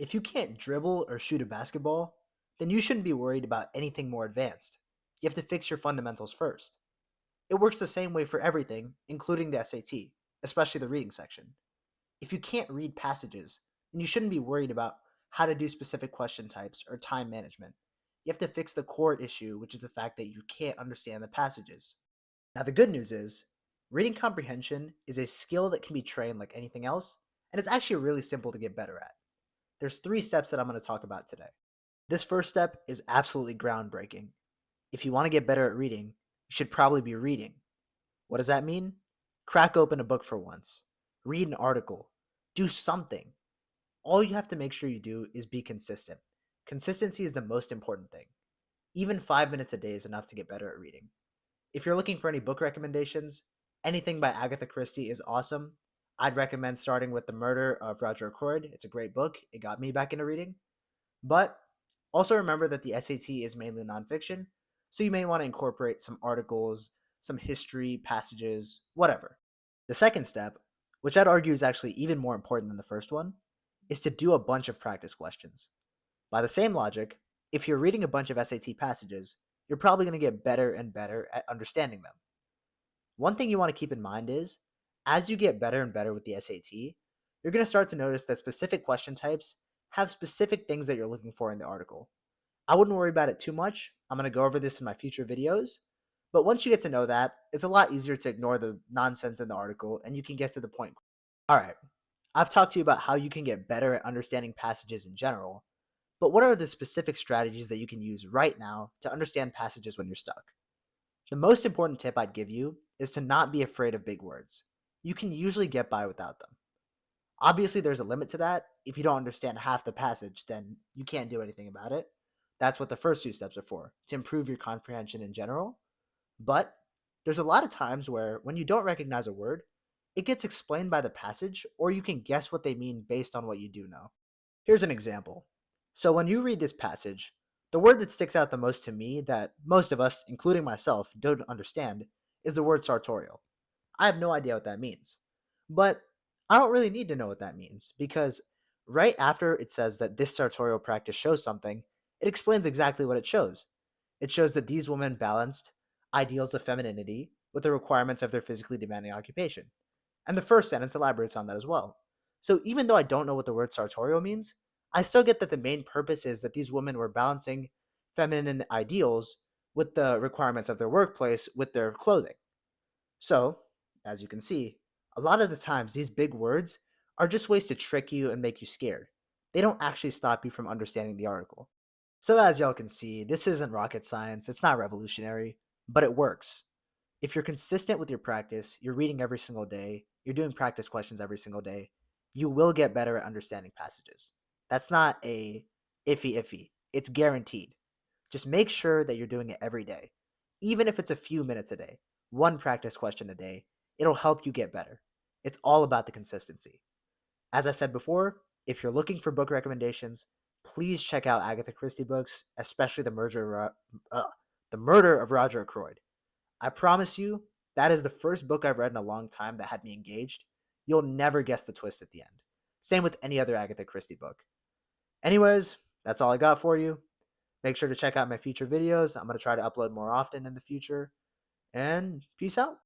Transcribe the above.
If you can't dribble or shoot a basketball, then you shouldn't be worried about anything more advanced. You have to fix your fundamentals first. It works the same way for everything, including the SAT, especially the reading section. If you can't read passages, then you shouldn't be worried about how to do specific question types or time management. You have to fix the core issue, which is the fact that you can't understand the passages. Now, the good news is, reading comprehension is a skill that can be trained like anything else, and it's actually really simple to get better at. There's three steps that I'm going to talk about today. This first step is absolutely groundbreaking. If you want to get better at reading, you should probably be reading. What does that mean? Crack open a book for once. Read an article. Do something. All you have to make sure you do is be consistent. Consistency is the most important thing. Even 5 minutes a day is enough to get better at reading. If you're looking for any book recommendations, anything by Agatha Christie is awesome. I'd recommend starting with The Murder of Roger Ackroyd. It's a great book. It got me back into reading. But also remember that the SAT is mainly nonfiction, so you may want to incorporate some articles, some history, passages, whatever. The second step, which I'd argue is actually even more important than the first one, is to do a bunch of practice questions. By the same logic, if you're reading a bunch of SAT passages, you're probably going to get better and better at understanding them. One thing you want to keep in mind is, as you get better and better with the SAT, you're going to start to notice that specific question types have specific things that you're looking for in the article. I wouldn't worry about it too much. I'm going to go over this in my future videos. But once you get to know that, it's a lot easier to ignore the nonsense in the article and you can get to the point. All right, I've talked to you about how you can get better at understanding passages in general, but what are the specific strategies that you can use right now to understand passages when you're stuck? The most important tip I'd give you is to not be afraid of big words. You can usually get by without them. Obviously, there's a limit to that. If you don't understand half the passage, then you can't do anything about it. That's what the first two steps are for, to improve your comprehension in general. But there's a lot of times where when you don't recognize a word, it gets explained by the passage, or you can guess what they mean based on what you do know. Here's an example. So when you read this passage, the word that sticks out the most to me that most of us, including myself, don't understand is the word sartorial. I have no idea what that means. But I don't really need to know what that means because right after it says that this sartorial practice shows something, it explains exactly what it shows. It shows that these women balanced ideals of femininity with the requirements of their physically demanding occupation. And the first sentence elaborates on that as well. So even though I don't know what the word sartorial means, I still get that the main purpose is that these women were balancing feminine ideals with the requirements of their workplace with their clothing. So, as you can see, a lot of the times these big words are just ways to trick you and make you scared. They don't actually stop you from understanding the article. So, as y'all can see, this isn't rocket science, it's not revolutionary, but it works. If you're consistent with your practice, you're reading every single day, you're doing practice questions every single day, you will get better at understanding passages. That's not a iffy. It's guaranteed. Just make sure that you're doing it every day. Even if it's a few minutes a day, one practice question a day, it'll help you get better. It's all about the consistency. As I said before, if you're looking for book recommendations, please check out Agatha Christie books, especially The Murder of Roger Ackroyd. I promise you, that is the first book I've read in a long time that had me engaged. You'll never guess the twist at the end. Same with any other Agatha Christie book. Anyways, that's all I got for you. Make sure to check out my future videos. I'm going to try to upload more often in the future. And peace out.